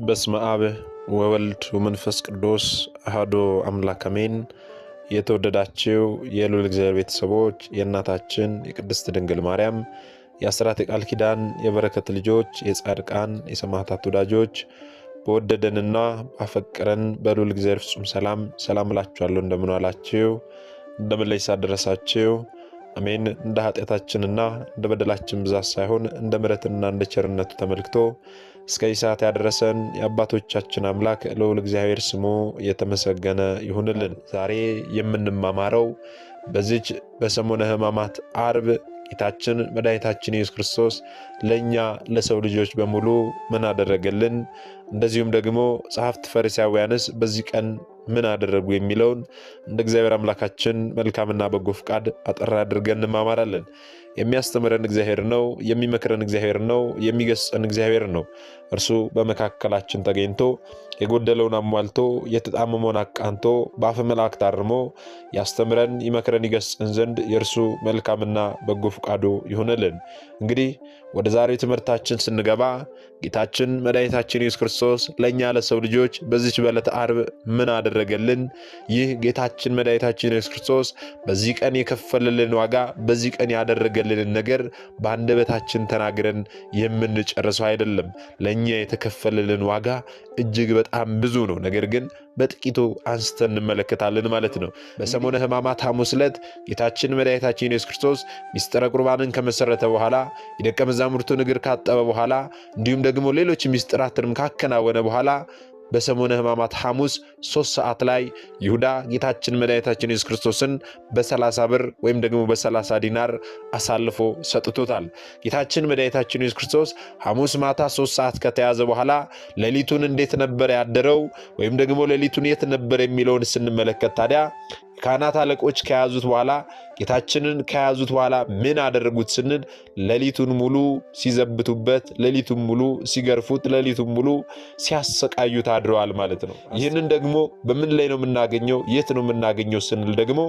በስመ አብ ወወልድ ወመንፈስ ቅዱስ አሐዱ አምላክ አሜን። የተወደዳችሁ የልዑል እግዚአብሔር ቤተሰቦች የእናታችን የቅድስት ድንግል ማርያም የአስራት የቃል ኪዳን የበረከት ልጆች የጻድቃን የሰማዕታት ወዳጆች በወደደንና ባፈቀረን በልዑል እግዚአብሔር ፍጹም ሰላም እላችኋለሁ። እንደምን ዋላችሁ? እንደምን ለይሳ ደረሳችሁ? አሜን። እንደ ኃጢአታችንና እንደ በደላችን ብዛት ሳይሆን እንደ ምሕረትና እንደ ቸርነቱ ተመልክቶ እስከ ሰዓት ያደረሰን የአባቶቻችን አምላክ ልዑል እግዚአብሔር ስሙ የተመሰገነ ይሁንልን። ዛሬ የምንማማረው በዚች በሰሙነ ሕማማት ዓርብ ጌታችን መድኃኒታችን ኢየሱስ ክርስቶስ ለኛ ለሰው ልጆች በሙሉ ምን አደረገልን፣ እንደዚሁም ደግሞ ጸሐፍት ፈሪሳውያንስ በዚህ ቀን ምን አደረጉ የሚለውን እንደ እግዚአብሔር አምላካችን መልካምና በጎ ፍቃድ አጠር አድርገን እንማማራለን። የሚያስተምረን እግዚአብሔር ነው፣ የሚመክረን እግዚአብሔር ነው፣ የሚገስጸን እግዚአብሔር ነው። እርሱ በመካከላችን ተገኝቶ የጎደለውን አሟልቶ የተጣመመውን አቃንቶ በአፈ መላእክት አርሞ ያስተምረን፣ ይመክረን፣ ይገስጸን ዘንድ የእርሱ መልካምና በጎ ፍቃዱ ይሁንልን። እንግዲህ ወደ ዛሬው ትምህርታችን ስንገባ ጌታችን መድኃኒታችን ኢየሱስ ክርስቶስ ለእኛ ለሰው ልጆች በዚች በዕለተ ዓርብ ምን አደረገልን? ይህ ጌታችን መድኃኒታችን ኢየሱስ ክርስቶስ በዚህ ቀን የከፈለልን ዋጋ፣ በዚህ ቀን ያደረገልንን ነገር በአንደበታችን ተናግረን የምንጨርሰው አይደለም። ለእኛ የተከፈለልን ዋጋ እጅግ በጣም ብዙ ነው። ነገር ግን በጥቂቱ አንስተን እንመለከታለን ማለት ነው። በሰሙነ ሕማማት ሐሙስ ዕለት ጌታችን መድኃኒታችን ኢየሱስ ክርስቶስ ሚስጥረ ቁርባንን ከመሰረተ በኋላ የደቀ መዛሙርቱን እግር ካጠበ በኋላ እንዲሁም ደግሞ ሌሎች ሚስጥራትንም ካከናወነ በኋላ በሰሙነ ሕማማት ሐሙስ 3 ሰዓት ላይ ይሁዳ ጌታችን መድኃኒታችን ኢየሱስ ክርስቶስን በ30 ብር ወይም ደግሞ በ30 ዲናር አሳልፎ ሰጥቶታል። ጌታችን መድኃኒታችን ኢየሱስ ክርስቶስ ሐሙስ ማታ 3 ሰዓት ከተያዘ በኋላ ሌሊቱን እንዴት ነበር ያደረው ወይም ደግሞ ሌሊቱን የት ነበር የሚለውን ስንመለከት ታዲያ ካህናት አለቆች ከያዙት በኋላ ጌታችንን ከያዙት በኋላ ምን አደረጉት ስንል ሌሊቱን ሙሉ ሲዘብቱበት፣ ሌሊቱን ሙሉ ሲገርፉት፣ ሌሊቱን ሙሉ ሲያሰቃዩት አድረዋል ማለት ነው። ይህንን ደግሞ በምን ላይ ነው የምናገኘው? የት ነው የምናገኘው ስንል ደግሞ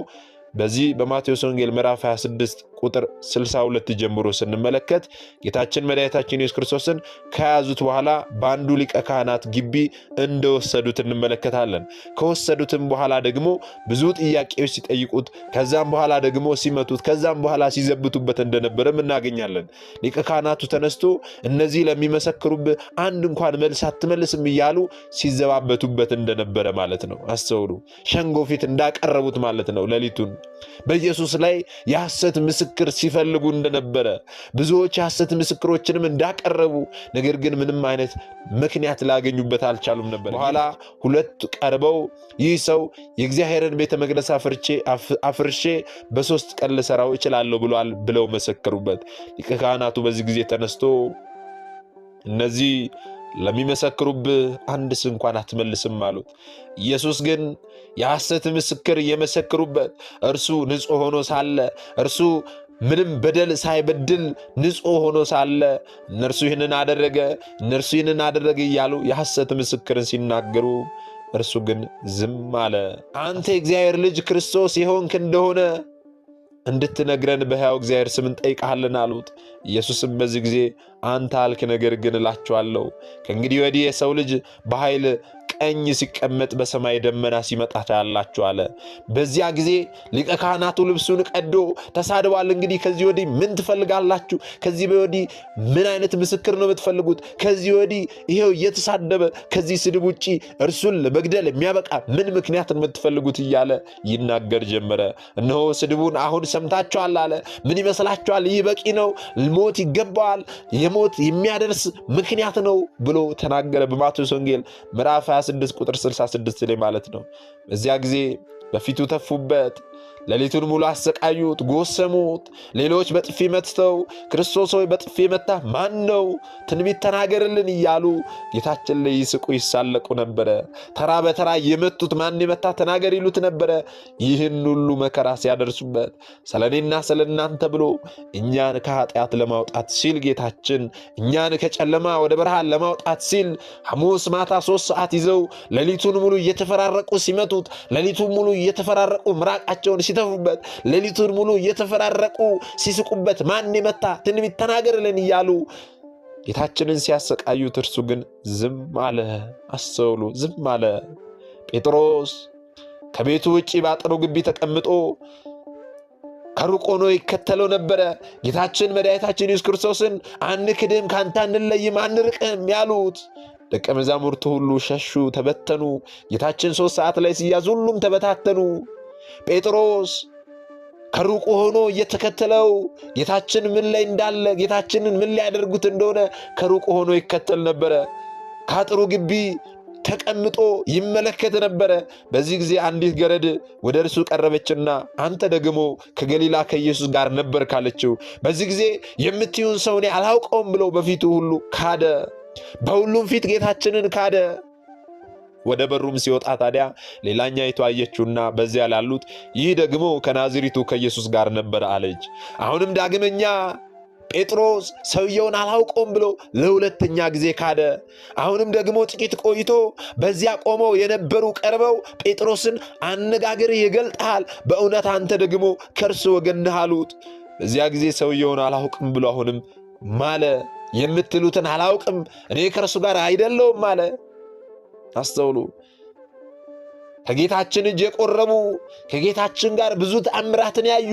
በዚህ በማቴዎስ ወንጌል ምዕራፍ 26 ቁጥር 62 ጀምሮ ስንመለከት ጌታችን መድኃኒታችን ኢየሱስ ክርስቶስን ከያዙት በኋላ በአንዱ ሊቀ ካህናት ግቢ እንደወሰዱት እንመለከታለን። ከወሰዱትም በኋላ ደግሞ ብዙ ጥያቄዎች ሲጠይቁት፣ ከዛም በኋላ ደግሞ ሲመቱት፣ ከዛም በኋላ ሲዘብቱበት እንደነበረም እናገኛለን። ሊቀ ካህናቱ ተነስቶ እነዚህ ለሚመሰክሩብህ አንድ እንኳን መልስ አትመልስም እያሉ ሲዘባበቱበት እንደነበረ ማለት ነው። አስተውሉ። ሸንጎ ፊት እንዳቀረቡት ማለት ነው። ሌሊቱን በኢየሱስ ላይ የሐሰት ምስክር ሲፈልጉ እንደነበረ ብዙዎች የሐሰት ምስክሮችንም እንዳቀረቡ፣ ነገር ግን ምንም አይነት ምክንያት ላገኙበት አልቻሉም ነበር። በኋላ ሁለት ቀርበው ይህ ሰው የእግዚአብሔርን ቤተ መቅደስ አፍርሼ በ3 ቀን ልሰራው እችላለሁ ብሏል ብለው መሰከሩበት። ሊቀ ካህናቱ በዚህ ጊዜ ተነስቶ እነዚህ ለሚመሰክሩብህ አንድስ እንኳን አትመልስም አሉት። ኢየሱስ ግን የሐሰት ምስክር እየመሰክሩበት እርሱ ንጹሕ ሆኖ ሳለ፣ እርሱ ምንም በደል ሳይበድል ንጹሕ ሆኖ ሳለ እነርሱ ይህንን አደረገ እያሉ የሐሰት ምስክርን ሲናገሩ እርሱ ግን ዝም አለ። አንተ የእግዚአብሔር ልጅ ክርስቶስ የሆንክ እንደሆነ እንድትነግረን በሕያው እግዚአብሔር ስም እንጠይቅሃለን አሉት። ኢየሱስም በዚህ ጊዜ አንተ አልክ፣ ነገር ግን እላችኋለሁ ከእንግዲህ ወዲህ የሰው ልጅ በኃይል ቀኝ ሲቀመጥ በሰማይ ደመና ሲመጣ ታያላችሁ አለ። በዚያ ጊዜ ሊቀ ካህናቱ ልብሱን ቀዶ ተሳድቧል። እንግዲህ ከዚህ ወዲህ ምን ትፈልጋላችሁ? ከዚህ ወዲህ ምን አይነት ምስክር ነው የምትፈልጉት? ከዚህ ወዲህ ይሄው እየተሳደበ ከዚህ ስድብ ውጪ እርሱን ለመግደል የሚያበቃ ምን ምክንያት ነው የምትፈልጉት? እያለ ይናገር ጀመረ። እነሆ ስድቡን አሁን ሰምታችኋል አለ። ምን ይመስላችኋል? ይህ በቂ ነው፣ ሞት ይገባዋል፣ የሞት የሚያደርስ ምክንያት ነው ብሎ ተናገረ። በማቴዎስ ወንጌል ምዕራፍ 26 ቁጥር 66 ላይ ማለት ነው። በዚያ ጊዜ በፊቱ ተፉበት፣ ሌሊቱን ሙሉ አሰቃዩት፣ ጎሰሙት። ሌሎች በጥፊ መትተው ክርስቶስ ሆይ በጥፊ መታ ማን ነው? ትንቢት ተናገርልን እያሉ ጌታችን ላይ ይስቁ ይሳለቁ ነበረ። ተራ በተራ የመቱት ማን የመታ ተናገር ይሉት ነበረ። ይህን ሁሉ መከራ ሲያደርሱበት ስለ እኔና ስለ እናንተ ብሎ እኛን ከኃጢአት ለማውጣት ሲል ጌታችን እኛን ከጨለማ ወደ ብርሃን ለማውጣት ሲል ሐሙስ ማታ 3 ሰዓት ይዘው ሌሊቱን ሙሉ እየተፈራረቁ ሲመቱት፣ ሌሊቱን ሙሉ እየተፈራረቁ ምራቃቸውን ሲተፉበት፣ ሌሊቱን ሙሉ እየተፈራረቁ ሲስቁበት ማን የመታ ትንቢት ተናገርልን እያሉ ጌታችንን ሲያሰቃዩት እርሱ ግን ዝም አለ። አስተውሉ፣ ዝም አለ። ጴጥሮስ ከቤቱ ውጪ ባጥሩ ግቢ ተቀምጦ ከሩቅ ሆኖ ይከተለው ነበረ። ጌታችን መድኃኒታችን ኢየሱስ ክርስቶስን አንክድም፣ ካንተ አንለይም፣ አንርቅም ያሉት ደቀ መዛሙርቱ ሁሉ ሸሹ፣ ተበተኑ። ጌታችን 3 ሰዓት ላይ ሲያዝ ሁሉም ተበታተኑ። ጴጥሮስ ከሩቅ ሆኖ እየተከተለው ጌታችን ምን ላይ እንዳለ፣ ጌታችንን ምን ሊያደርጉት እንደሆነ ከሩቅ ሆኖ ይከተል ነበረ። ከአጥሩ ግቢ ተቀምጦ ይመለከት ነበረ። በዚህ ጊዜ አንዲት ገረድ ወደ እርሱ ቀረበችና አንተ ደግሞ ከገሊላ ከኢየሱስ ጋር ነበር ካለችው። በዚህ ጊዜ የምትዩን ሰው እኔ አላውቀውም ብሎ በፊቱ ሁሉ ካደ። በሁሉም ፊት ጌታችንን ካደ። ወደ በሩም ሲወጣ ታዲያ ሌላኛይቱ አየችውና በዚያ ላሉት ይህ ደግሞ ከናዝሬቱ ከኢየሱስ ጋር ነበር አለች። አሁንም ዳግመኛ ጴጥሮስ ሰውየውን አላውቀውም ብሎ ለሁለተኛ ጊዜ ካደ። አሁንም ደግሞ ጥቂት ቆይቶ በዚያ ቆመው የነበሩ ቀርበው ጴጥሮስን አነጋገርህ ይገልጣል፣ በእውነት አንተ ደግሞ ከእርሱ ወገን ነህ አሉት። በዚያ ጊዜ ሰውየውን አላውቅም ብሎ አሁንም ማለ። የምትሉትን አላውቅም፣ እኔ ከእርሱ ጋር አይደለሁም አለ። አስተውሉ። ከጌታችን እጅ የቆረቡ ከጌታችን ጋር ብዙ ተአምራትን ያዩ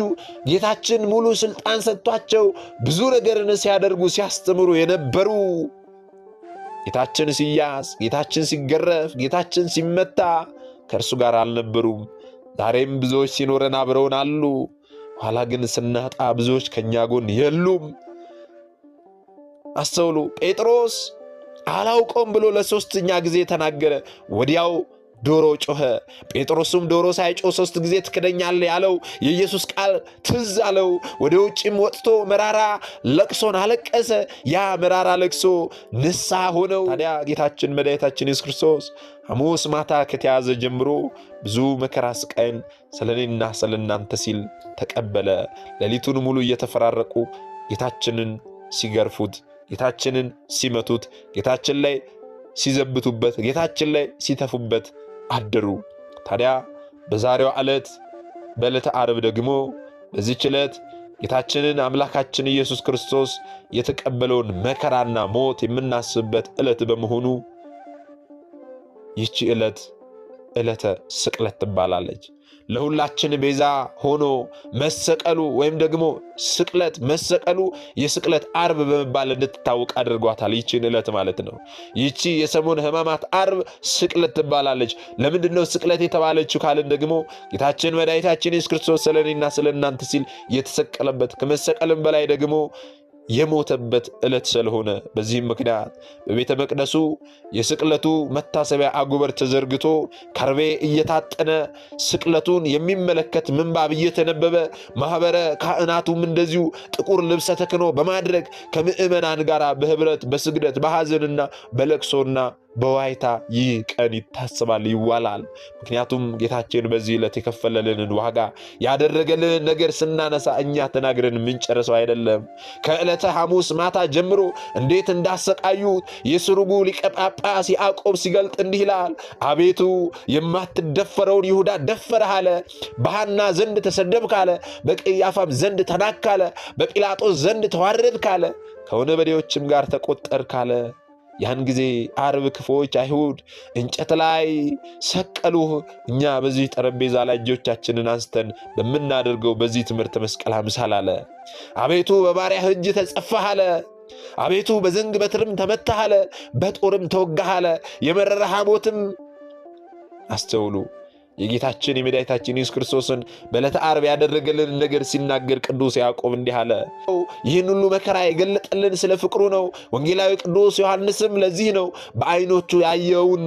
ጌታችን ሙሉ ስልጣን ሰጥቷቸው ብዙ ነገርን ሲያደርጉ ሲያስተምሩ የነበሩ ጌታችን ሲያዝ፣ ጌታችን ሲገረፍ፣ ጌታችን ሲመታ ከእርሱ ጋር አልነበሩም። ዛሬም ብዙዎች ሲኖረን አብረውን አሉ። ኋላ ግን ስናጣ ብዙዎች ከኛ ጎን የሉም። አስተውሉ። ጴጥሮስ አላውቀውም ብሎ ለ3ኛ ጊዜ ተናገረ። ወዲያው ዶሮ ጮኸ። ጴጥሮስም ዶሮ ሳይጮህ 3 ጊዜ ትክደኛለህ ያለው የኢየሱስ ቃል ትዝ አለው። ወደ ውጭም ወጥቶ መራራ ለቅሶን አለቀሰ። ያ መራራ ለቅሶ ንስሐ ሆነው። ታዲያ ጌታችን መድኃኒታችን ኢየሱስ ክርስቶስ ሐሙስ ማታ ከተያዘ ጀምሮ ብዙ መከራ ስቃይን ስለኔና ስለናንተ ሲል ተቀበለ። ሌሊቱን ሙሉ እየተፈራረቁ ጌታችንን ሲገርፉት፣ ጌታችንን ሲመቱት፣ ጌታችን ላይ ሲዘብቱበት፣ ጌታችን ላይ ሲተፉበት አደሩ። ታዲያ በዛሬው ዕለት በዕለተ ዓርብ ደግሞ በዚህች ዕለት ጌታችንን አምላካችን ኢየሱስ ክርስቶስ የተቀበለውን መከራና ሞት የምናስብበት ዕለት በመሆኑ ይህች ዕለት ዕለተ ስቅለት ትባላለች። ለሁላችን ቤዛ ሆኖ መሰቀሉ ወይም ደግሞ ስቅለት መሰቀሉ የስቅለት ዓርብ በመባል እንድትታወቅ አድርጓታል። ይህችን ዕለት ማለት ነው። ይህቺ የሰሙነ ሕማማት ዓርብ ስቅለት ትባላለች። ለምንድን ነው ስቅለት የተባለችው ካልን ደግሞ ጌታችን መድኃኒታችን ኢየሱስ ክርስቶስ ስለኔና ስለእናንተ ሲል የተሰቀለበት ከመሰቀልም በላይ ደግሞ የሞተበት ዕለት ስለሆነ በዚህም ምክንያት በቤተ መቅደሱ የስቅለቱ መታሰቢያ አጉበር ተዘርግቶ ከርቤ እየታጠነ ስቅለቱን የሚመለከት ምንባብ እየተነበበ ማኅበረ ካህናቱም እንደዚሁ ጥቁር ልብሰ ተክህኖ በማድረግ ከምዕመናን ጋር በህብረት በስግደት በሐዘንና በለቅሶና በዋይታ ይህ ቀን ይታሰባል፣ ይዋላል። ምክንያቱም ጌታችን በዚህ ዕለት የከፈለልንን ዋጋ ያደረገልንን ነገር ስናነሳ እኛ ተናግረን የምንጨርሰው አይደለም። ከዕለተ ሐሙስ ማታ ጀምሮ እንዴት እንዳሰቃዩት የስሩጉ ሊቀ ጳጳስ ያዕቆብ ሲገልጥ እንዲህ ይላል። አቤቱ የማትደፈረውን ይሁዳ ደፈረህ አለ። በሐና ዘንድ ተሰደብክ አለ። በቀያፋም ዘንድ ተናቅክ አለ። በጲላጦስ ዘንድ ተዋረድክ አለ። ከወንበዴዎችም ጋር ተቆጠርክ አለ። ያን ጊዜ ዓርብ ክፉዎች አይሁድ እንጨት ላይ ሰቀሉህ። እኛ በዚህ ጠረጴዛ ላይ እጆቻችንን አንስተን በምናደርገው በዚህ ትምህርተ መስቀል አምሳል አለ። አቤቱ በባሪያህ እጅ ተጸፋህ አለ። አቤቱ በዘንግ በትርም ተመታህ አለ። በጦርም ተወጋህ አለ። የመረረ ሐሞትም አስተውሉ። የጌታችን የመድኃኒታችን ኢየሱስ ክርስቶስን በዕለተ ዓርብ ያደረገልን ነገር ሲናገር ቅዱስ ያዕቆብ እንዲህ አለ። ይህን ሁሉ መከራ የገለጠልን ስለ ፍቅሩ ነው። ወንጌላዊ ቅዱስ ዮሐንስም ለዚህ ነው በዓይኖቹ ያየውን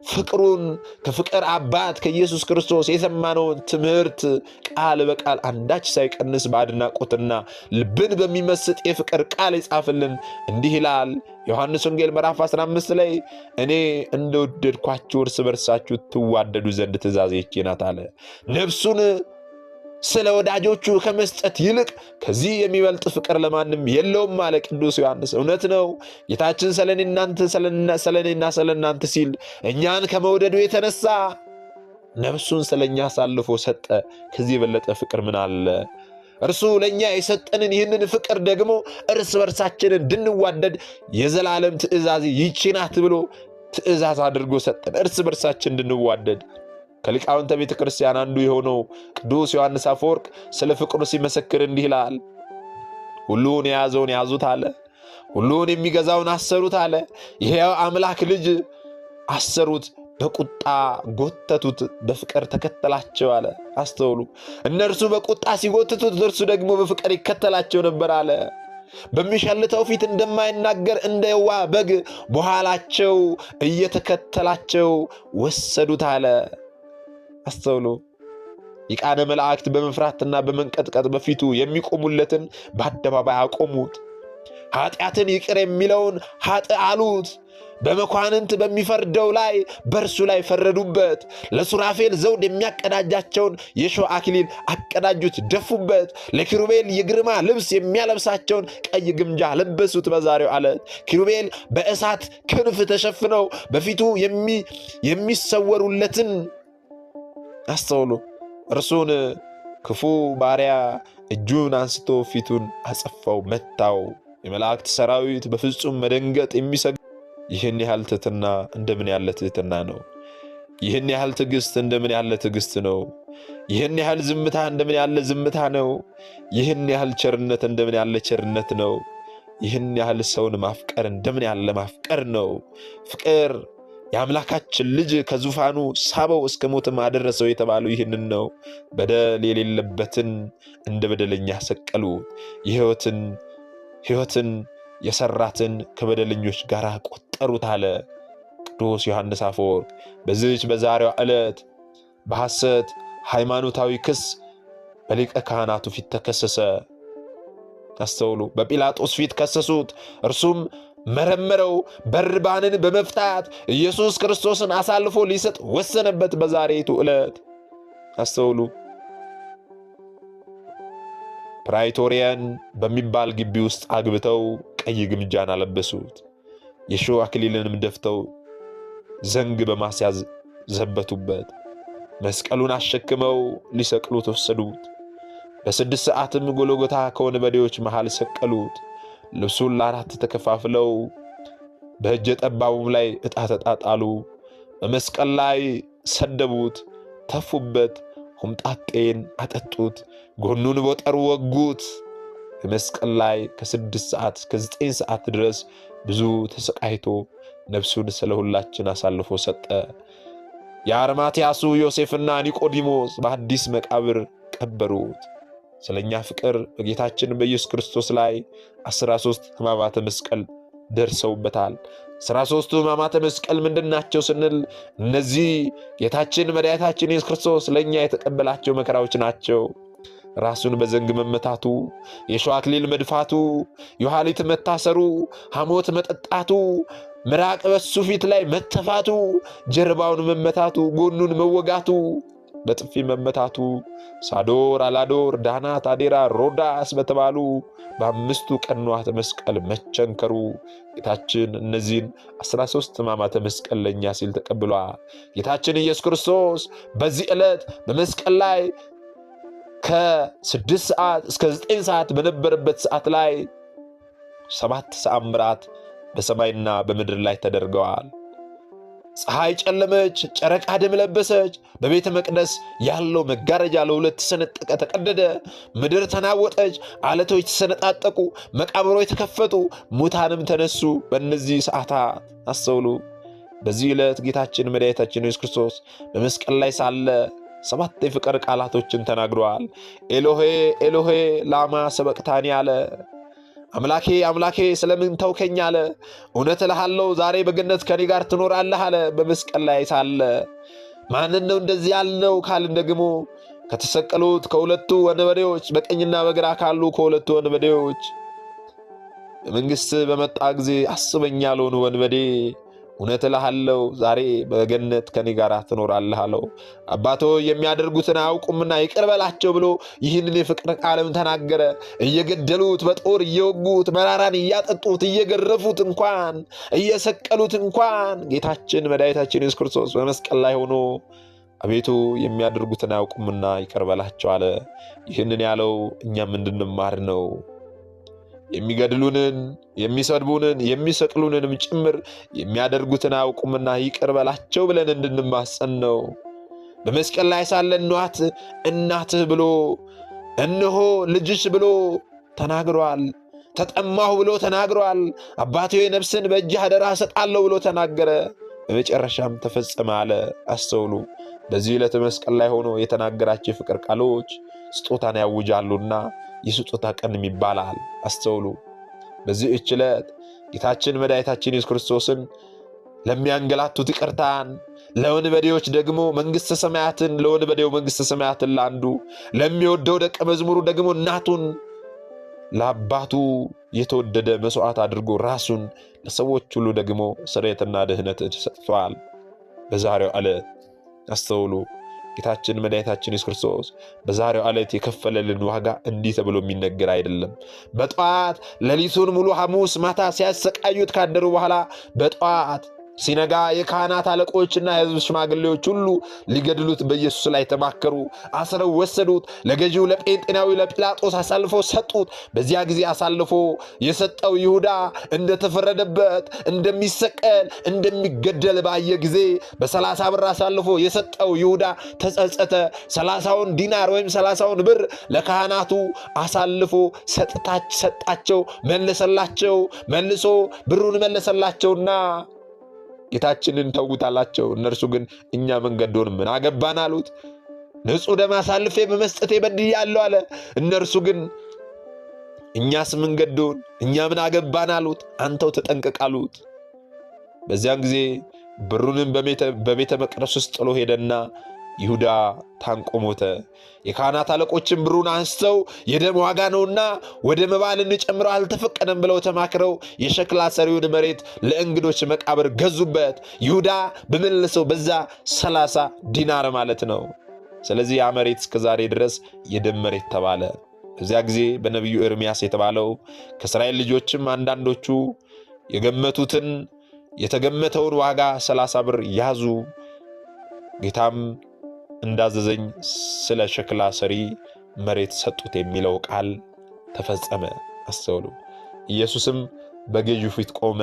ፍቅሩን ከፍቅር አባት ከኢየሱስ ክርስቶስ የሰማነውን ትምህርት ቃል በቃል አንዳች ሳይቀንስ በአድናቆትና ልብን በሚመስጥ የፍቅር ቃል የጻፈልን እንዲህ ይላል። ዮሐንስ ወንጌል ምዕራፍ 15 ላይ እኔ እንደወደድኳችሁ እርስ በርሳችሁ ትዋደዱ ዘንድ ትእዛዜ ይህች ናት አለ። ነፍሱን ስለ ወዳጆቹ ከመስጠት ይልቅ ከዚህ የሚበልጥ ፍቅር ለማንም የለውም አለ ቅዱስ ዮሐንስ። እውነት ነው። ጌታችን ስለኔና ስለእናንተ ሲል እኛን ከመውደዱ የተነሳ ነፍሱን ስለኛ አሳልፎ ሰጠ። ከዚህ የበለጠ ፍቅር ምን አለ? እርሱ ለኛ የሰጠንን ይህንን ፍቅር ደግሞ እርስ በርሳችን እንድንዋደድ የዘላለም ትእዛዝ ይህች ናት ብሎ ትእዛዝ አድርጎ ሰጠን። እርስ በርሳችን እንድንዋደድ ከሊቃውንተ ቤተ ክርስቲያን አንዱ የሆነው ቅዱስ ዮሐንስ አፈወርቅ ስለ ፍቅሩ ሲመሰክር እንዲህ ይላል። ሁሉን የያዘውን ያዙት አለ፣ ሁሉን የሚገዛውን አሰሩት አለ። ይሄው አምላክ ልጅ አሰሩት፣ በቁጣ ጎተቱት፣ በፍቅር ተከተላቸው አለ። አስተውሉ። እነርሱ በቁጣ ሲጎትቱት እርሱ ደግሞ በፍቅር ይከተላቸው ነበር አለ። በሚሸልተው ፊት እንደማይናገር እንደ የዋህ በግ በኋላቸው እየተከተላቸው ወሰዱት አለ። አስተውሉ። ሊቃነ መላእክት በመፍራትና በመንቀጥቀጥ በፊቱ የሚቆሙለትን በአደባባይ አቆሙት። ኃጢአትን ይቅር የሚለውን ኃጥእ አሉት። በመኳንንት በሚፈርደው ላይ በእርሱ ላይ ፈረዱበት። ለሱራፌል ዘውድ የሚያቀዳጃቸውን የሾህ አክሊል አቀዳጁት፣ ደፉበት። ለኪሩቤል የግርማ ልብስ የሚያለብሳቸውን ቀይ ግምጃ ለበሱት። በዛሬው ዕለት ኪሩቤል በእሳት ክንፍ ተሸፍነው በፊቱ የሚሰወሩለትን አስተውሉ። እርሱን ክፉ ባሪያ እጁን አንስቶ ፊቱን አጸፋው፣ መታው። የመላእክት ሰራዊት በፍጹም መደንገጥ የሚሰግ ይህን ያህል ትሕትና እንደምን ያለ ትሕትና ነው! ይህን ያህል ትዕግስት እንደምን ያለ ትዕግስት ነው! ይህን ያህል ዝምታ እንደምን ያለ ዝምታ ነው! ይህን ያህል ቸርነት እንደምን ያለ ቸርነት ነው! ይህን ያህል ሰውን ማፍቀር እንደምን ያለ ማፍቀር ነው! ፍቅር የአምላካችን ልጅ ከዙፋኑ ሳበው እስከ ሞትም አደረሰው የተባለው ይህንን ነው። በደል የሌለበትን እንደ በደለኛ ሰቀሉት። ሕይወትን የሰራትን ከበደለኞች ጋር ቆጠሩት አለ ቅዱስ ዮሐንስ አፈወርቅ። በዚህች በዛሬዋ ዕለት በሐሰት ሃይማኖታዊ ክስ በሊቀ ካህናቱ ፊት ተከሰሰ። አስተውሉ። በጲላጦስ ፊት ከሰሱት። እርሱም መረመረው። በርባንን በመፍታት ኢየሱስ ክርስቶስን አሳልፎ ሊሰጥ ወሰነበት በዛሬቱ ዕለት። አስተውሉ። ፕራይቶሪያን በሚባል ግቢ ውስጥ አግብተው ቀይ ግምጃን አለበሱት። የሾህ አክሊልንም ደፍተው ዘንግ በማስያዝ ዘበቱበት። መስቀሉን አሸክመው ሊሰቅሉት ወሰዱት። በ6 ሰዓትም ጎልጎታ ከወንበዴዎች መሃል ሰቀሉት። ልብሱን ለ4 ተከፋፍለው በእጀ ጠባቡም ላይ ዕጣ ተጣጣሉ። በመስቀል ላይ ሰደቡት፣ ተፉበት፣ ሆምጣጤን አጠጡት፣ ጎኑን በጠሩ ወጉት። በመስቀል ላይ ከ6 ሰዓት እስከ 9 ሰዓት ድረስ ብዙ ተሰቃይቶ ነፍሱን ስለ ሁላችን አሳልፎ ሰጠ። የአርማትያሱ ዮሴፍና ኒቆዲሞስ በአዲስ መቃብር ቀበሩት። ስለኛ ፍቅር በጌታችን በኢየሱስ ክርስቶስ ላይ 13 ሕማማተ መስቀል ደርሰውበታል። 13ቱ ሕማማተ መስቀል ምንድናቸው ስንል እነዚህ ጌታችን መድኃኒታችን ኢየሱስ ክርስቶስ ለኛ የተቀበላቸው መከራዎች ናቸው። ራሱን በዘንግ መመታቱ፣ የሾህ አክሊል መድፋቱ፣ የኋሊት መታሰሩ፣ ሐሞት መጠጣቱ፣ ምራቅ በሱ ፊት ላይ መተፋቱ፣ ጀርባውን መመታቱ፣ ጎኑን መወጋቱ፣ በጥፊ መመታቱ፣ ሳዶር፣ አላዶር፣ ዳናት፣ አዴራ፣ ሮዳስ በተባሉ በ5ቱ ቀንዋተ መስቀል መቸንከሩ ጌታችን እነዚህን 13 ሕማማተ መስቀል ለኛ ሲል ተቀብሏል። ጌታችን ኢየሱስ ክርስቶስ በዚህ ዕለት በመስቀል ላይ ከ6 ሰዓት እስከ 9 ሰዓት በነበረበት ሰዓት ላይ 7 ተአምራት በሰማይና በምድር ላይ ተደርገዋል። ፀሐይ ጨለመች፣ ጨረቃ ደም ለበሰች። በቤተ መቅደስ ያለው መጋረጃ ለ2 ተሰነጠቀ፣ ተቀደደ። ምድር ተናወጠች፣ አለቶች ተሰነጣጠቁ፣ መቃብሮች ተከፈቱ፣ ሙታንም ተነሱ። በእነዚህ ሰዓታት አስተውሉ። በዚህ ዕለት ጌታችን መድኃኒታችን ኢየሱስ ክርስቶስ በመስቀል ላይ ሳለ 7 የፍቅር ቃላቶችን ተናግረዋል። ኤሎሄ ኤሎሄ ላማ ሰበቅታኒ አለ። አምላኬ አምላኬ ስለምን ተውከኝ አለ። እውነት እልሃለሁ ዛሬ በገነት ከኔ ጋር ትኖራለህ አለ። በመስቀል ላይ ሳለ ማንን ነው እንደዚህ ያልነው ካልን ደግሞ ከተሰቀሉት ከሁለቱ ወንበዴዎች በቀኝና በግራ ካሉ ከሁለቱ ወንበዴዎች በመንግሥት በመጣ ጊዜ አስበኝ ያለውን ወንበዴ እውነት እልሃለሁ ዛሬ በገነት ከኔ ጋር ትኖራለህ አለው። አባቶ የሚያደርጉትን አያውቁምና ይቅር በላቸው ብሎ ይህንን የፍቅር ቃልም ተናገረ። እየገደሉት፣ በጦር እየወጉት፣ መራራን እያጠጡት፣ እየገረፉት እንኳን እየሰቀሉት እንኳን ጌታችን መድኃኒታችን ኢየሱስ ክርስቶስ በመስቀል ላይ ሆኖ አቤቱ የሚያደርጉትን አያውቁምና ይቅር በላቸው አለ። ይህንን ያለው እኛም እንድንማር ነው። የሚገድሉንን፣ የሚሰድቡንን፣ የሚሰቅሉንንም ጭምር የሚያደርጉትን አያውቁምና ይቅር በላቸው ብለን እንድንማጸን ነው። በመስቀል ላይ ሳለ እንኋት እናትህ ብሎ እነሆ ልጅሽ ብሎ ተናግሯል። ተጠማሁ ብሎ ተናግሯል። አባቴ ነፍስን በእጅህ አደራ እሰጣለሁ ብሎ ተናገረ። በመጨረሻም ተፈጸመ አለ። አስተውሉ። በዚህ ዕለት መስቀል ላይ ሆኖ የተናገራቸው የፍቅር ቃሎች ስጦታን ያውጃሉና የስጦታ ቀንም ይባላል። አስተውሉ። በዚህ ዕለት ጌታችን መድኃኒታችን ኢየሱስ ክርስቶስን ለሚያንገላቱት ይቅርታን፣ ለወንበዴዎች ደግሞ መንግሥተ ሰማያትን፣ ለወንበዴው መንግሥተ ሰማያትን፣ ለአንዱ ለሚወደው ደቀ መዝሙሩ ደግሞ እናቱን ለአባቱ የተወደደ መሥዋዕት አድርጎ ራሱን ለሰዎች ሁሉ ደግሞ ስርየትና ድህነትን ሰጥቷል። በዛሬው ዕለት አስተውሉ። ጌታችን መድኃኒታችን ኢየሱስ ክርስቶስ በዛሬው ዕለት የከፈለልን ዋጋ እንዲህ ተብሎ የሚነገር አይደለም። በጠዋት ሌሊቱን ሙሉ ሐሙስ ማታ ሲያሰቃዩት ካደሩ በኋላ በጠዋት ሲነጋ የካህናት አለቆችና የሕዝብ ሽማግሌዎች ሁሉ ሊገድሉት በኢየሱስ ላይ ተማከሩ። አስረው ወሰዱት። ለገዢው ለጴንጤናዊ ለጲላጦስ አሳልፎ ሰጡት። በዚያ ጊዜ አሳልፎ የሰጠው ይሁዳ እንደተፈረደበት እንደሚሰቀል እንደሚገደል ባየ ጊዜ በ30 ብር አሳልፎ የሰጠው ይሁዳ ተጸጸተ። 30ውን ዲናር ወይም 30ውን ብር ለካህናቱ አሳልፎ ሰጣቸው፣ መለሰላቸው። መልሶ ብሩን መለሰላቸውና ጌታችንን ተውታላቸው። እነርሱ ግን እኛ መንገዶን ምን አገባን አሉት። ንጹሕ ደም አሳልፌ በመስጠቴ በድያለሁ አለ። እነርሱ ግን እኛስ መንገዶን እኛ ምን አገባን አሉት። አንተው ተጠንቀቅ አሉት። በዚያን ጊዜ ብሩንም በቤተ መቅደስ ውስጥ ጥሎ ሄደና ይሁዳ ታንቆ ሞተ። የካህናት አለቆችም ብሩን አንስተው የደም ዋጋ ነውና ወደ መባ ልንጨምረው አልተፈቀደም ብለው ተማክረው የሸክላ ሰሪውን መሬት ለእንግዶች መቃብር ገዙበት። ይሁዳ በመለሰው በዛ 30 ዲናር ማለት ነው። ስለዚህ ያ መሬት እስከ ዛሬ ድረስ የደም መሬት ተባለ። በዚያ ጊዜ በነቢዩ ኤርምያስ የተባለው ከእስራኤል ልጆችም አንዳንዶቹ የተገመተውን ዋጋ 30 ብር ያዙ። ጌታም እንዳዘዘኝ ስለ ሸክላ ሰሪ መሬት ሰጡት የሚለው ቃል ተፈጸመ። አስተውሉ። ኢየሱስም በገዢው ፊት ቆመ።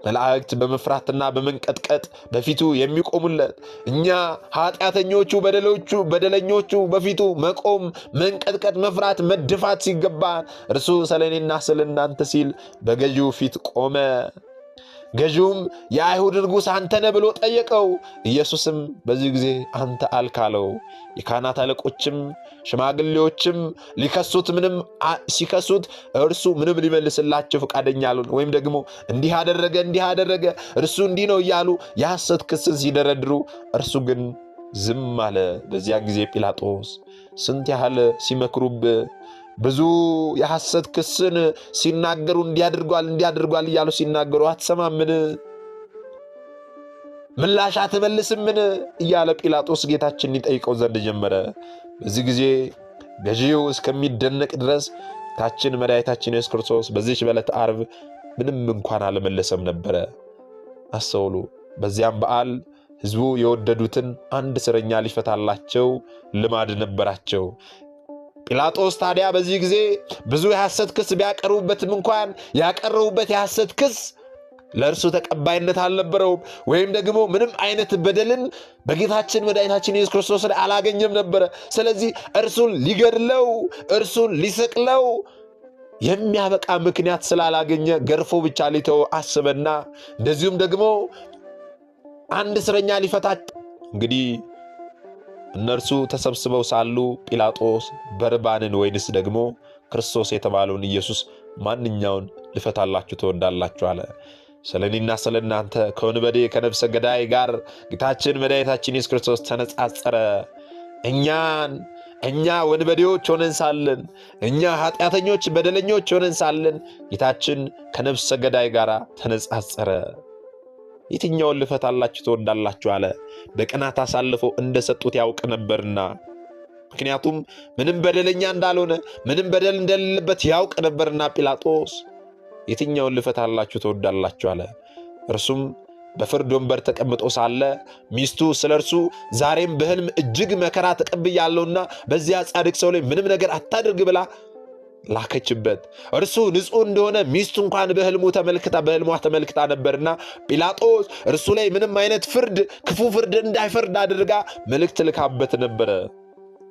መላእክት በመፍራትና በመንቀጥቀጥ በፊቱ የሚቆሙለት፣ እኛ ኃጢአተኞቹ በደለኞቹ በፊቱ መቆም፣ መንቀጥቀጥ፣ መፍራት፣ መደፋት ሲገባን እርሱ ስለ እኔና ስለ እናንተ ሲል በገዢው ፊት ቆመ። ገዢውም የአይሁድ ንጉሥ አንተ ነህ ብሎ ጠየቀው። ኢየሱስም በዚህ ጊዜ አንተ አልክ አለው። የካህናት አለቆችም ሽማግሌዎችም ሲከሱት እርሱ ምንም ሊመልስላቸው ፈቃደኛ አልሆነ። ወይም ደግሞ እንዲህ አደረገ እርሱ እንዲህ ነው እያሉ የሐሰት ክስን ሲደረድሩ እርሱ ግን ዝም አለ። በዚያ ጊዜ ጲላጦስ ስንት ያህል ሲመክሩብህ ብዙ የሐሰት ክስን ሲናገሩ እንዲያድርጓል እያሉ ሲናገሩ አትሰማምን? ምላሽ አትመልስምን? እያለ ጲላጦስ ጌታችን ይጠይቀው ዘንድ ጀመረ። በዚህ ጊዜ ገዢው እስከሚደነቅ ድረስ ጌታችን መድኃኒታችን ኢየሱስ ክርስቶስ በዚህች በዕለተ ዓርብ ምንም እንኳን አልመለሰም ነበረ። አስተውሉ። በዚያም በዓል ሕዝቡ የወደዱትን አንድ እስረኛ ሊፈታላቸው ልማድ ነበራቸው። ጲላጦስ ታዲያ በዚህ ጊዜ ብዙ የሐሰት ክስ ቢያቀርቡበትም እንኳን ያቀረቡበት የሐሰት ክስ ለእርሱ ተቀባይነት አልነበረውም። ወይም ደግሞ ምንም አይነት በደልን በጌታችን መድኃኒታችን ኢየሱስ ክርስቶስ ላይ አላገኘም ነበረ። ስለዚህ እርሱን ሊገድለው እርሱን ሊሰቅለው የሚያበቃ ምክንያት ስላላገኘ ገርፎ ብቻ ሊተው አስበና እንደዚሁም ደግሞ አንድ እስረኛ ሊፈታ እንግዲህ እነርሱ ተሰብስበው ሳሉ ጲላጦስ በርባንን ወይንስ ደግሞ ክርስቶስ የተባለውን ኢየሱስ ማንኛውን ልፈታላችሁ ትወዳላችሁ አለ። ስለ እኔና ስለ እናንተ ከወንበዴ ከነፍሰ ገዳይ ጋር ጌታችን መድኃኒታችን ኢየሱስ ክርስቶስ ተነጻጸረ። እኛ ወንበዴዎች ሆነን ሳለን፣ እኛ ኃጢአተኞች በደለኞች ሆነን ሳለን ጌታችን ከነፍሰ ገዳይ ጋር ተነጻጸረ። የትኛውን ልፈታላችሁ ትወዳላችሁ አለ። በቅናት አሳልፈው እንደሰጡት ያውቅ ነበርና፣ ምክንያቱም ምንም በደለኛ እንዳልሆነ ምንም በደል እንደሌለበት ያውቅ ነበርና ጲላጦስ የትኛውን ልፈታላችሁ ትወዳላችሁ አለ። እርሱም በፍርድ ወንበር ተቀምጦ ሳለ ሚስቱ ስለርሱ ዛሬም በሕልም እጅግ መከራ ተቀብያለሁና በዚያ ጻድቅ ሰው ላይ ምንም ነገር አታድርግ ብላ ላከችበት። እርሱ ንጹሕ እንደሆነ ሚስቱ እንኳን በሕልሟ ተመልክታ ነበርና ጲላጦስ እርሱ ላይ ምንም አይነት ክፉ ፍርድ እንዳይፈርድ አድርጋ መልእክት ልካበት ነበረ።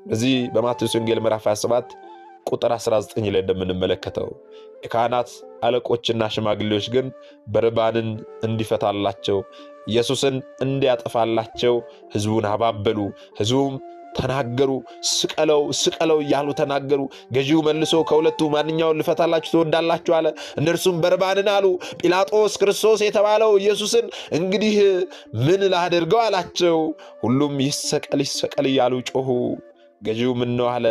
በዚህ በማቴዎስ ወንጌል ምዕራፍ 27 ቁጥር 19 ላይ እንደምንመለከተው የካህናት አለቆችና ሽማግሌዎች ግን በርባንን እንዲፈታላቸው ኢየሱስን እንዲያጠፋላቸው ሕዝቡን አባበሉ። ሕዝቡም ተናገሩ፣ ስቀለው እያሉ ተናገሩ። ገዢው መልሶ ከሁለቱ ማንኛውን ልፈታላችሁ ትወዳላችሁ አለ። እነርሱም በርባንን አሉ። ጲላጦስ ክርስቶስ የተባለው ኢየሱስን እንግዲህ ምን ላድርገው አላቸው። ሁሉም ይሰቀል እያሉ ጮኹ። ገዢው ምን ነው አለ።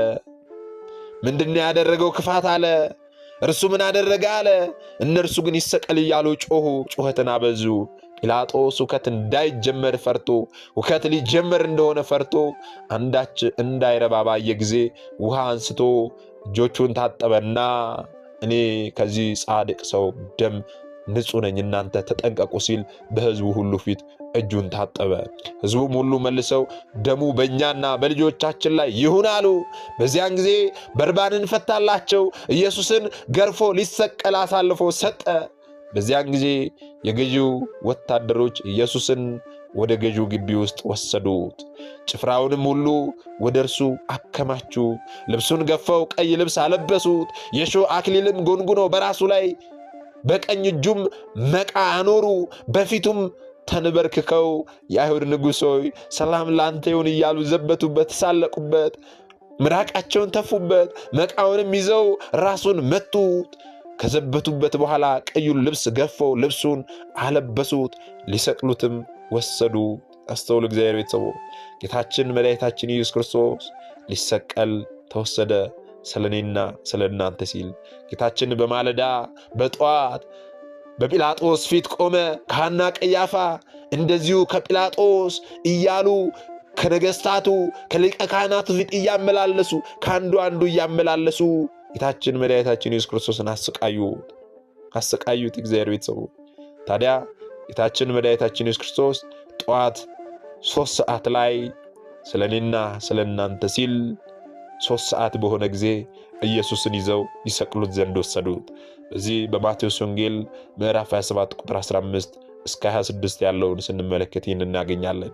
ምንድነው ያደረገው ክፋት አለ። እርሱ ምን አደረገ አለ። እነርሱ ግን ይሰቀል እያሉ ጮኹ፣ ጩኸትን አበዙ። ጲላጦስ ሁከት እንዳይጀመር ፈርቶ ሁከት ሊጀመር እንደሆነ ፈርቶ አንዳች እንዳይረባ ባየ ጊዜ ውሃ አንስቶ እጆቹን ታጠበና እኔ ከዚህ ጻድቅ ሰው ደም ንጹሕ ነኝ፣ እናንተ ተጠንቀቁ ሲል በሕዝቡ ሁሉ ፊት እጁን ታጠበ። ሕዝቡም ሁሉ መልሰው ደሙ በእኛና በልጆቻችን ላይ ይሁን አሉ። በዚያን ጊዜ በርባንን ፈታላቸው፣ ኢየሱስን ገርፎ ሊሰቀል አሳልፎ ሰጠ። በዚያን ጊዜ የገዢው ወታደሮች ኢየሱስን ወደ ገዢው ግቢ ውስጥ ወሰዱት። ጭፍራውንም ሁሉ ወደ እርሱ አከማቹ። ልብሱን ገፈው ቀይ ልብስ አለበሱት። የሾህ አክሊልም ጎንጉነው በራሱ ላይ በቀኝ እጁም መቃ አኖሩ። በፊቱም ተንበርክከው የአይሁድ ንጉሥ ሆይ ሰላም ላንተ ይሁን እያሉ ዘበቱበት፣ ተሳለቁበት፣ ምራቃቸውን ተፉበት። መቃውንም ይዘው ራሱን መቱት። ከዘበቱበት በኋላ ቀዩን ልብስ ገፈው ልብሱን አለበሱት፣ ሊሰቅሉትም ወሰዱ። አስተውሉ እግዚአብሔር ቤተሰቦች፣ ጌታችን መድኃኒታችን ኢየሱስ ክርስቶስ ሊሰቀል ተወሰደ። ስለኔና ስለ እናንተ ሲል ጌታችን በማለዳ በጠዋት በጲላጦስ ፊት ቆመ። ካህንና ቀያፋ እንደዚሁ ከጲላጦስ እያሉ ከነገሥታቱ ከሊቀ ካህናቱ ፊት እያመላለሱ ከአንዱ እያመላለሱ ጌታችን መድኃኒታችን ኢየሱስ ክርስቶስን አሰቃዩት። እግዚአብሔር ቤተሰቦች፣ ታዲያ ጌታችን መድኃኒታችን ኢየሱስ ክርስቶስ ጠዋት 3 ሰዓት ላይ ስለኔና ስለ እናንተ ሲል 3 ሰዓት በሆነ ጊዜ ኢየሱስን ይዘው ይሰቅሉት ዘንድ ወሰዱት። በዚህ በማቴዎስ ወንጌል ምዕራፍ 27 ቁጥር 15 እስከ 26 ያለውን ስንመለከት ይህን እናገኛለን።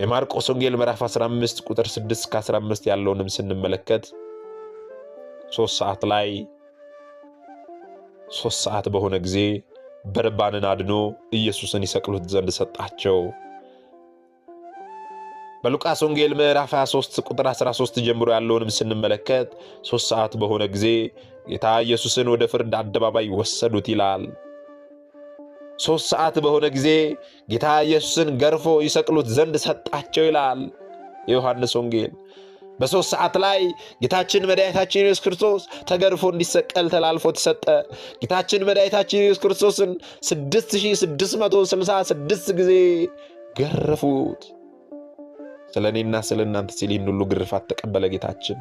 የማርቆስ ወንጌል ምዕራፍ 15 ቁጥር 6 እስከ 15 ያለውንም ስንመለከት 3 ሰዓት በሆነ ጊዜ በርባንን አድኖ ኢየሱስን ይሰቅሉት ዘንድ ሰጣቸው። በሉቃስ ወንጌል ምዕራፍ 23 ቁጥር 13 ጀምሮ ያለውንም ስንመለከት 3 ሰዓት በሆነ ጊዜ ጌታ ኢየሱስን ወደ ፍርድ አደባባይ ወሰዱት ይላል። 3 ሰዓት በሆነ ጊዜ ጌታ ኢየሱስን ገርፎ ይሰቅሉት ዘንድ ሰጣቸው ይላል የዮሐንስ ወንጌል። በ3 ሰዓት ላይ ጌታችን መድኃኒታችን ኢየሱስ ክርስቶስ ተገርፎ እንዲሰቀል ተላልፎ ተሰጠ። ጌታችን መድኃኒታችን ኢየሱስ ክርስቶስን 6666 ጊዜ ገረፉት። ስለኔና ስለ እናንተ ሲል ይህን ሁሉ ግርፋት ተቀበለ ጌታችን።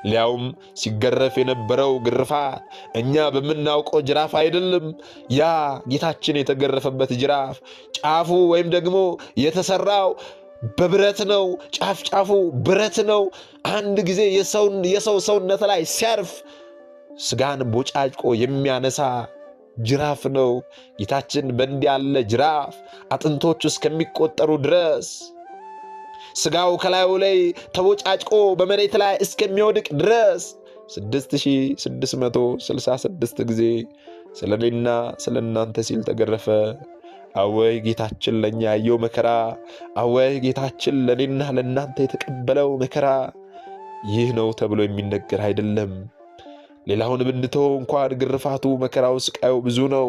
ሊያውም ሲገረፍ የነበረው ግርፋት እኛ በምናውቀው ጅራፍ አይደለም። ያ ጌታችን የተገረፈበት ጅራፍ ጫፉ ወይም ደግሞ የተሰራው በብረት ነው። ጫፉ ብረት ነው። አንድ ጊዜ የሰው ሰውነት ላይ ሲያርፍ ስጋን ቦጫጭቆ የሚያነሳ ጅራፍ ነው። ጌታችን በእንዲህ ያለ ጅራፍ አጥንቶቹ እስከሚቆጠሩ ድረስ ስጋው ከላዩ ላይ ተቦጫጭቆ በመሬት ላይ እስከሚወድቅ ድረስ 6666 ጊዜ ስለኔና ስለ እናንተ ሲል ተገረፈ። አወይ ጌታችን ለኛ ያየው መከራ! አወይ ጌታችን ለኔና ለእናንተ የተቀበለው መከራ! ይህ ነው ተብሎ የሚነገር አይደለም። ሌላውን ብንተው እንኳን ግርፋቱ፣ መከራው፣ ስቃዩ ብዙ ነው።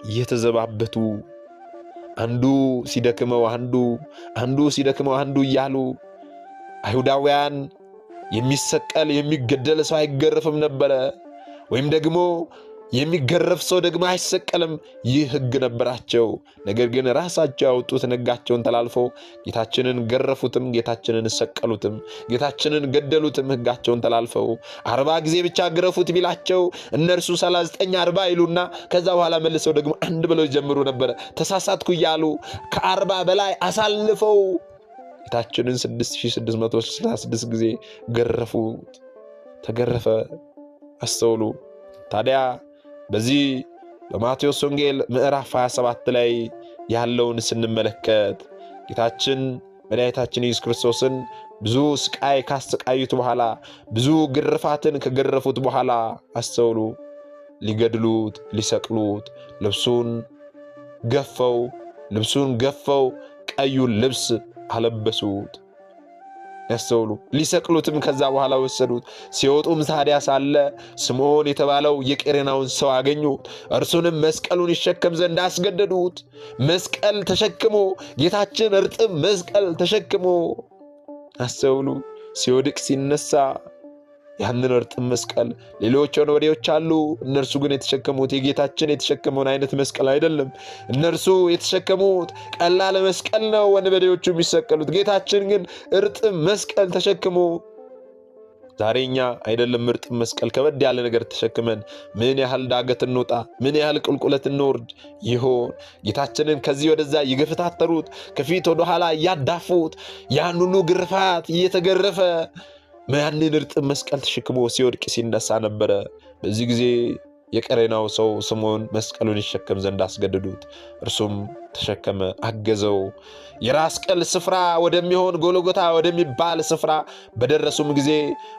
እየተዘባበቱ አንዱ ሲደክመው አንዱ ሲደክመው አንዱ እያሉ አይሁዳውያን የሚሰቀል የሚገደል ሰው አይገረፍም ነበረ። ወይም ደግሞ የሚገረፍ ሰው ደግሞ አይሰቀልም። ይህ ሕግ ነበራቸው። ነገር ግን ራሳቸው ያወጡት ሕጋቸውን ተላልፈው ጌታችንን ገረፉትም፣ ጌታችንን ሰቀሉትም፣ ጌታችንን ገደሉትም። ሕጋቸውን ተላልፈው 40 ጊዜ ብቻ ግረፉት ቢላቸው እነርሱ 39 40 ይሉና ከዛ በኋላ መልሰው ደግሞ አንድ ብለው ይጀምሩ ነበር። ተሳሳትኩ እያሉ ከ40 በላይ አሳልፈው ጌታችንን 6666 ጊዜ ገረፉት። ተገረፈ። አስተውሉ። ታዲያ በዚህ በማቴዎስ ወንጌል ምዕራፍ 27 ላይ ያለውን ስንመለከት ጌታችን መድኃኒታችን ኢየሱስ ክርስቶስን ብዙ ስቃይ ካሰቃዩት በኋላ ብዙ ግርፋትን ከገረፉት በኋላ አስተውሉ፣ ሊገድሉት ሊሰቅሉት ልብሱን ገፈው ቀዩን ልብስ አለበሱት። ያስተውሉ። ሊሰቅሉትም ከዛ በኋላ ወሰዱት። ሲወጡም ታዲያ ሳለ ስምዖን የተባለው የቀሬናውን ሰው አገኙት። እርሱንም መስቀሉን ይሸከም ዘንድ አስገደዱት። መስቀል ተሸክሞ ጌታችን እርጥብ መስቀል ተሸክሞ አስተውሉ፣ ሲወድቅ ሲነሳ ያንን እርጥብ መስቀል ሌሎች ወንበዴዎች አሉ። እነርሱ ግን የተሸከሙት የጌታችን የተሸከመውን አይነት መስቀል አይደለም። እነርሱ የተሸከሙት ቀላል መስቀል ነው፣ ወንበዴዎቹ የሚሰቀሉት። ጌታችን ግን እርጥብ መስቀል ተሸክሞ ዛሬ እኛ አይደለም እርጥብ መስቀል ከበድ ያለ ነገር ተሸክመን ምን ያህል ዳገት እንወጣ፣ ምን ያህል ቁልቁለት እንወርድ ይሆን? ጌታችንን ከዚህ ወደዛ ይገፈታተሩት፣ ከፊት ወደ ኋላ እያዳፉት፣ ያን ሁሉ ግርፋት እየተገረፈ ያንን እርጥብ መስቀል ተሸክሞ ሲወድቅ ሲነሳ ነበረ። በዚህ ጊዜ የቀሬናው ሰው ስምዖን መስቀሉን ይሸከም ዘንድ አስገደዱት። እርሱም ተሸከመ፣ አገዘው። የራስ ቅል ስፍራ ወደሚሆን ጎልጎታ ወደሚባል ስፍራ በደረሱም ጊዜ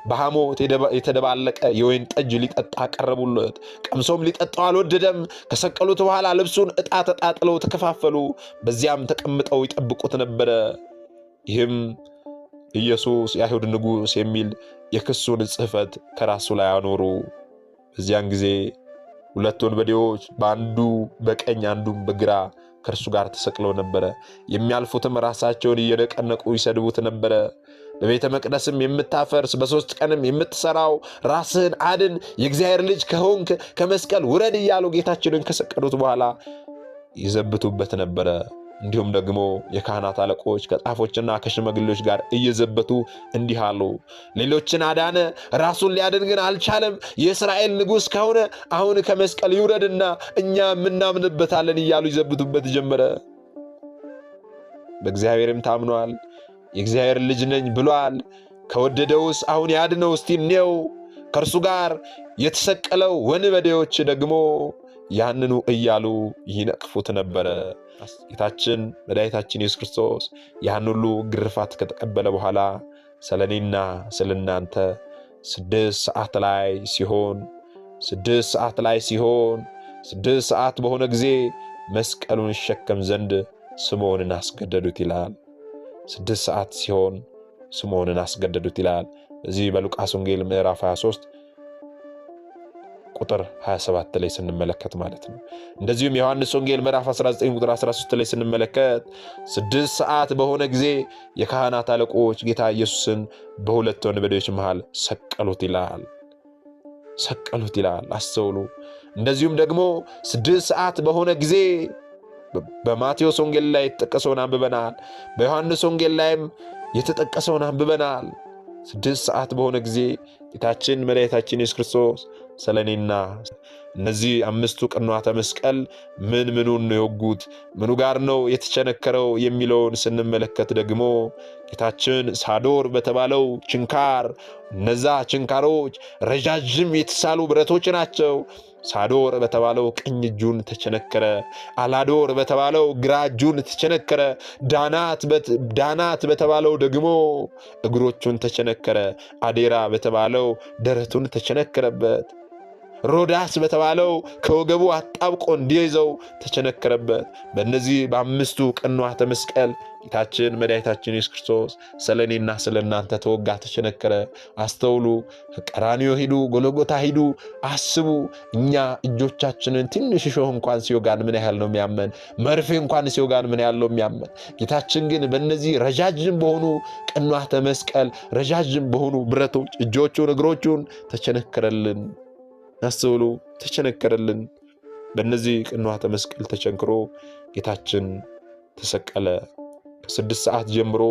በሐሞት የተደባለቀ የወይን ጠጅ ሊጠጣ አቀረቡለት። ቀምሶም ሊጠጣው አልወደደም። ከሰቀሉት በኋላ ልብሱን ዕጣ ተጣጥለው ተከፋፈሉ። በዚያም ተቀምጠው ይጠብቁት ነበረ። ይህም ኢየሱስ የአይሁድ ንጉሥ የሚል የክሱን ጽሕፈት ከራሱ ላይ አኖሩ። በዚያን ጊዜ ሁለት ወንበዴዎች በአንዱ በቀኝ አንዱም በግራ ከእርሱ ጋር ተሰቅለው ነበረ። የሚያልፉትም ራሳቸውን እየነቀነቁ ይሰድቡት ነበረ። በቤተ መቅደስም የምታፈርስ በ3 ቀንም የምትሰራው ራስህን አድን፣ የእግዚአብሔር ልጅ ከሆንክ ከመስቀል ውረድ እያሉ ጌታችንን ከሰቀሉት በኋላ ይዘብቱበት ነበረ። እንዲሁም ደግሞ የካህናት አለቆች ከጻፎችና ከሽማግሌዎች ጋር እየዘበቱ እንዲህ አሉ፣ ሌሎችን አዳነ፣ ራሱን ሊያድን ግን አልቻለም። የእስራኤል ንጉሥ ከሆነ አሁን ከመስቀል ይውረድና እኛ እናምንበታለን እያሉ ይዘብቱበት ጀመረ። በእግዚአብሔርም ታምኗል፣ የእግዚአብሔር ልጅ ነኝ ብሏል። ከወደደውስ አሁን ያድነው እስቲ እንየው። ከእርሱ ጋር የተሰቀለው ወንበዴዎች ደግሞ ያንኑ እያሉ ይነቅፉት ነበረ። ጌታችን መድኃኒታችን ኢየሱስ ክርስቶስ ያን ሁሉ ግርፋት ከተቀበለ በኋላ ስለኔና ስለናንተ 6 ሰዓት ሰዓት በሆነ ጊዜ መስቀሉን ይሸከም ዘንድ ስምዖንን አስገደዱት ይላል። 6 ሰዓት ሲሆን ስምዖንን አስገደዱት ይላል። እዚህ በሉቃስ ወንጌል ምዕራፍ 23 ቁጥር 27 ላይ ስንመለከት ማለት ነው። እንደዚሁም ዮሐንስ ወንጌል ምዕራፍ 19 ቁጥር 13 ላይ ስንመለከት 6 ሰዓት በሆነ ጊዜ የካህናት አለቆች ጌታ ኢየሱስን በሁለት ወንበዴዎች መሃል ሰቀሉት ይላል። አስተውሉ። እንደዚሁም ደግሞ 6 ሰዓት በሆነ ጊዜ በማቴዎስ ወንጌል ላይ የተጠቀሰውን አንብበናል። በዮሐንስ ወንጌል ላይም የተጠቀሰውን አንብበናል። 6 ሰዓት በሆነ ጊዜ ጌታችን መድኃኒታችን ኢየሱስ ክርስቶስ ስለኔና እነዚህ 5ቱ ቅንዋተ መስቀል ምኑን ነው የወጉት፣ ምኑ ጋር ነው የተቸነከረው የሚለውን ስንመለከት ደግሞ ጌታችን ሳዶር በተባለው ችንካር፣ እነዛ ችንካሮች ረጃጅም የተሳሉ ብረቶች ናቸው። ሳዶር በተባለው ቀኝ እጁን ተቸነከረ። አላዶር በተባለው ግራ እጁን ተቸነከረ። ዳናት በተባለው ደግሞ እግሮቹን ተቸነከረ። አዴራ በተባለው ደረቱን ተቸነከረበት። ሮዳስ በተባለው ከወገቡ አጣብቆ እንዲይዘው ተቸነከረበት። በእነዚህ በ5ቱ ቅንዋተ መስቀል ጌታችን መድኃኒታችን ኢየሱስ ክርስቶስ ስለኔና ስለናንተ ተወጋ፣ ተቸነከረ። አስተውሉ። ቀራንዮ ሂዱ፣ ጎልጎታ ሂዱ፣ አስቡ። እኛ እጆቻችንን ትንሽ እሾህ እንኳን ሲወጋን ምን ያህል ነው የሚያመን? መርፌ እንኳን ሲወጋን ምን ያህል ነው የሚያመን? ጌታችን ግን በእነዚህ ረጃጅም በሆኑ ቅንዋተ መስቀል ረጃጅም በሆኑ ብረቶች እጆቹን እግሮቹን ተቸነከረልን። አስተውሉ። ተቸነከረልን። በእነዚህ ቅንዋተ መስቀል ተቸንክሮ ጌታችን ተሰቀለ። ከ6 ሰዓት ጀምሮ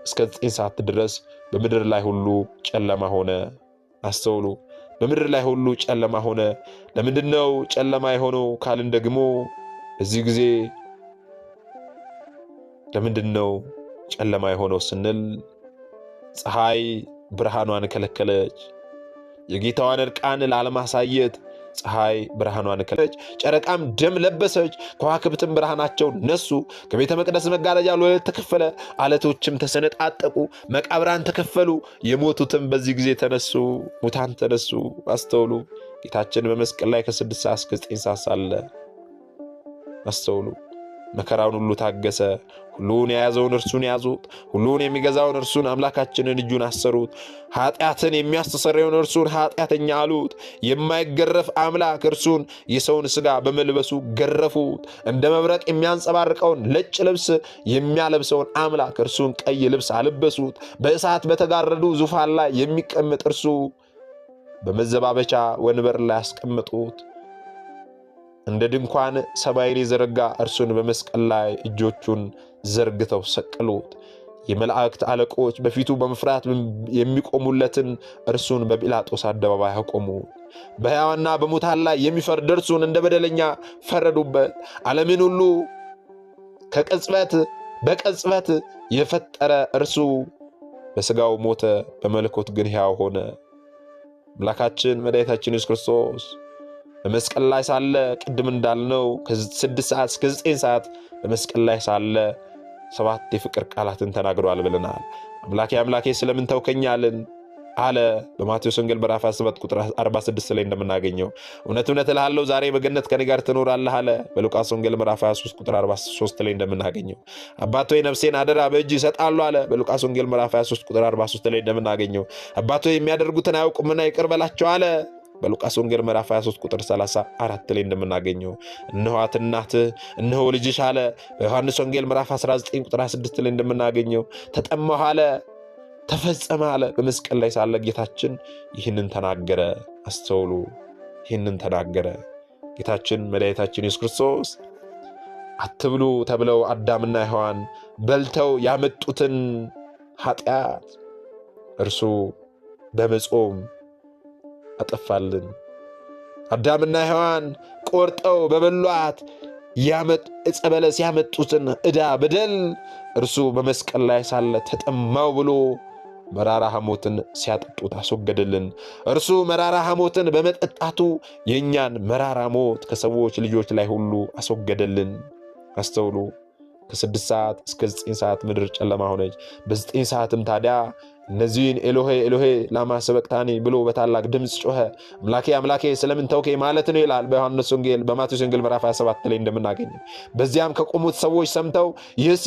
እስከ 9 ሰዓት ድረስ በምድር ላይ ሁሉ ጨለማ ሆነ። አስተውሉ። በምድር ላይ ሁሉ ጨለማ ሆነ። ለምንድነው ጨለማ የሆነው ካልን ደግሞ በዚህ ጊዜ ለምንድነው ጨለማ የሆነው ስንል ፀሐይ ብርሃኗን ከለከለች። የጌታዋን ዕርቃን ላለማሳየት ፀሐይ ብርሃኗን ከለከለች። ጨረቃም ደም ለበሰች። ከዋክብትም ብርሃናቸው ነሱ። ከቤተ መቅደስ መጋረጃ ለሁለት ተከፈለ። አለቶችም ተሰነጣጠቁ። መቃብራን ተከፈሉ። የሞቱትም በዚህ ጊዜ ተነሱ። ሙታን ተነሱ። አስተውሉ። ጌታችን በመስቀል ላይ ከ6 ሰዓት እስከ 9 ሰዓት ሳለ አስተውሉ። መከራውን ሁሉ ታገሰ። ሁሉን የያዘውን እርሱን ያዙት። ሁሉን የሚገዛውን እርሱን አምላካችንን እጁን አሰሩት። ኃጢአትን የሚያስተሰርየውን እርሱን ኃጢአተኛ አሉት። የማይገረፍ አምላክ እርሱን የሰውን ሥጋ በመልበሱ ገረፉት። እንደ መብረቅ የሚያንጸባርቀውን ነጭ ልብስ የሚያለብሰውን አምላክ እርሱን ቀይ ልብስ አለበሱት። በእሳት በተጋረዱ ዙፋን ላይ የሚቀመጥ እርሱ በመዘባበቻ ወንበር ላይ አስቀመጡት። እንደ ድንኳን ሰማይን የዘረጋ እርሱን በመስቀል ላይ እጆቹን ዘርግተው ሰቀሉት። የመላእክት አለቆች በፊቱ በመፍራት የሚቆሙለትን እርሱን በጲላጦስ አደባባይ አቆሙት። በሕያዋንና በሙታን ላይ የሚፈርድ እርሱን እንደ በደለኛ ፈረዱበት። ዓለምን ሁሉ በቅጽበት የፈጠረ እርሱ በሥጋው ሞተ፣ በመለኮት ግን ሕያው ሆነ። አምላካችን መድኃኒታችን ኢየሱስ ክርስቶስ በመስቀል ላይ ሳለ ቅድም እንዳልነው ከ6 ሰዓት እስከ 9 ሰዓት በመስቀል ላይ ሳለ 7 የፍቅር ቃላትን ተናግሯል ብለናል። አምላኬ አምላኬ ስለምን ተውከኝ አለ በማቴዎስ ወንጌል ምዕራፍ 7 ቁጥር 46 ላይ እንደምናገኘው። እውነት እውነት እልሃለሁ ዛሬ በገነት ከኔ ጋር ትኖራለህ አለ በሉቃስ ወንጌል ምዕራፍ 23 ቁጥር 43 ላይ እንደምናገኘው። አባት ሆይ ነፍሴን አደራ በእጅ ይሰጣሉ አለ በሉቃስ ወንጌል ምዕራፍ 23 ቁጥር 43 ላይ እንደምናገኘው። አባት ሆይ የሚያደርጉትን አያውቁምና ይቅር በላቸው አለ በሉቃስ ወንጌል ምዕራፍ 23 ቁጥር 34 ላይ እንደምናገኘው። እነሆት እናትህ እነሆ ልጅሽ አለ በዮሐንስ ወንጌል ምዕራፍ 19 ቁጥር 6 ላይ እንደምናገኘው። ተጠማሁ አለ ተፈጸመ አለ። በመስቀል ላይ ሳለ ጌታችን ይህንን ተናገረ። አስተውሉ። ይህንን ተናገረ ጌታችን መድኃኒታችን ኢየሱስ ክርስቶስ። አትብሉ ተብለው አዳምና ሔዋን በልተው ያመጡትን ኃጢአት እርሱ በመጾም አጠፋልን። አዳምና ሔዋን ቆርጠው በበሏት ዕፀ በለስ ያመጡትን ዕዳ በደል እርሱ በመስቀል ላይ ሳለ ተጠማው ብሎ መራራ ሐሞትን ሲያጠጡት አስወገደልን። እርሱ መራራ ሐሞትን በመጠጣቱ የእኛን መራራ ሞት ከሰዎች ልጆች ላይ ሁሉ አስወገደልን። አስተውሉ። ከ6 ሰዓት እስከ 9 ሰዓት ምድር ጨለማ ሆነች። በ9 ሰዓትም ታዲያ እነዚህን ኤሎሄ ኤሎሄ ላማ ሰበቅታኒ ብሎ በታላቅ ድምፅ ጮኸ። አምላኬ አምላኬ ስለምን ተውከኝ ማለት ነው ይላል በማቴዎስ ወንጌል ምዕራፍ 27 ላይ እንደምናገኘው። በዚያም ከቆሙት ሰዎች ሰምተው ይህስ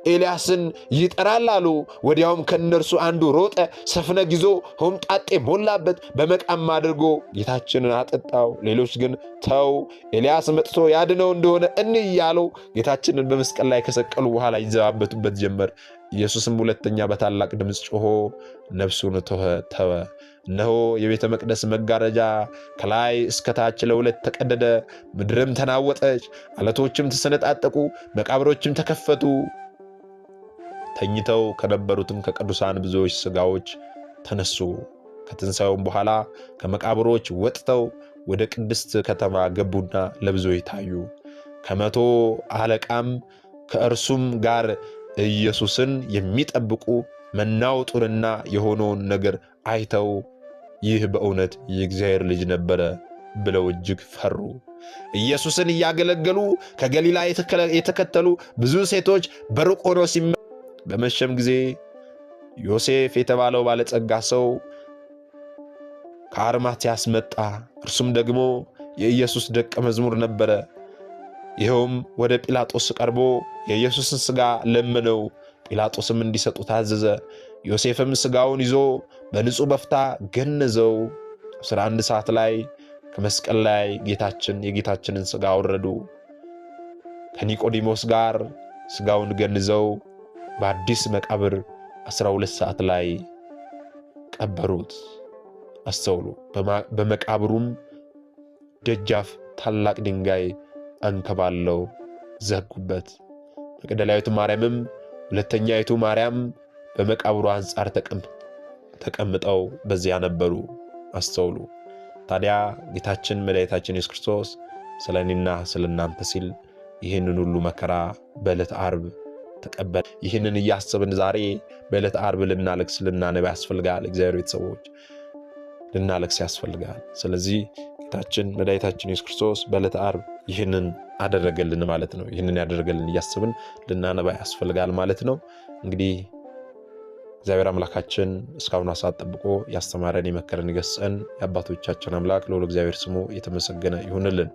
ኤልያስን ይጠራል አሉ። ወዲያውም ከእነርሱ አንዱ ሮጠ፣ ሰፍነግ ይዞ ሆምጣጤ ሞላበት፣ በመቃም አድርጎ ጌታችንን አጠጣው። ሌሎች ግን ተው ኤልያስ መጥቶ ያድነው እንደሆነ እንይ እያሉ ጌታችንን በመስቀል ላይ ከሰቀሉ በኋላ ይዘባበቱበት ጀመር። ኢየሱስም ሁለተኛ በታላቅ ድምፅ ጮሆ ነፍሱን ተወ። እነሆ የቤተ መቅደስ መጋረጃ ከላይ እስከታች ለሁለት ተቀደደ። ምድርም ተናወጠች፣ አለቶችም ተሰነጣጠቁ፣ መቃብሮችም ተከፈቱ። ተኝተው ከነበሩትም ከቅዱሳን ብዙዎች ሥጋዎች ተነሱ። ከትንሣኤውም በኋላ ከመቃብሮች ወጥተው ወደ ቅድስት ከተማ ገቡና ለብዙዎች ታዩ። ከ100 አለቃም ከእርሱም ጋር ኢየሱስን የሚጠብቁ መናወጡንና የሆነውን ነገር አይተው ይህ በእውነት የእግዚአብሔር ልጅ ነበረ ብለው እጅግ ፈሩ። ኢየሱስን እያገለገሉ ከገሊላ የተከተሉ ብዙ ሴቶች በሩቅ ሆነው በመሸም ጊዜ ዮሴፍ የተባለው ባለጸጋ ሰው ከአርማትያስ መጣ። እርሱም ደግሞ የኢየሱስ ደቀ መዝሙር ነበረ። ይኸውም ወደ ጲላጦስ ቀርቦ የኢየሱስን ሥጋ ለመነው። ጲላጦስም እንዲሰጡ ታዘዘ። ዮሴፍም ሥጋውን ይዞ በንጹሕ በፍታ ገነዘው። 11 ሰዓት ላይ ከመስቀል ላይ የጌታችንን ሥጋ አወረዱ። ከኒቆዲሞስ ጋር ሥጋውን ገንዘው በአዲስ መቃብር 12 ሰዓት ላይ ቀበሩት። አስተውሉ። በመቃብሩም ደጃፍ ታላቅ ድንጋይ አንከባለው ዘጉበት። መግደላዊት ማርያምም ሁለተኛይቱ ማርያም በመቃብሩ አንጻር ተቀምጠው በዚያ ነበሩ። አስተውሉ። ታዲያ ጌታችን መድኃኒታችን ኢየሱስ ክርስቶስ ስለኔና ስለናንተ ሲል ይህንን ሁሉ መከራ በዕለተ ዓርብ ተቀበለ። ይህንን እያሰብን ዛሬ በዕለተ ዓርብ ልናለቅስ ልናነባ ያስፈልጋል። እግዚአብሔር ቤተሰቦች ልናለቅስ ያስፈልጋል። ስለዚህ ጌታችን መድኃኒታችን ኢየሱስ ክርስቶስ በዕለተ ዓርብ ይህንን አደረገልን ማለት ነው። ይህንን ያደረገልን እያሰብን ልናነባ ያስፈልጋል ማለት ነው። እንግዲህ እግዚአብሔር አምላካችን እስካሁን ሰዓት ጠብቆ ያስተማረን የመከረን የገሰጸን የአባቶቻችን አምላክ ልዑል እግዚአብሔር ስሙ የተመሰገነ ይሁንልን።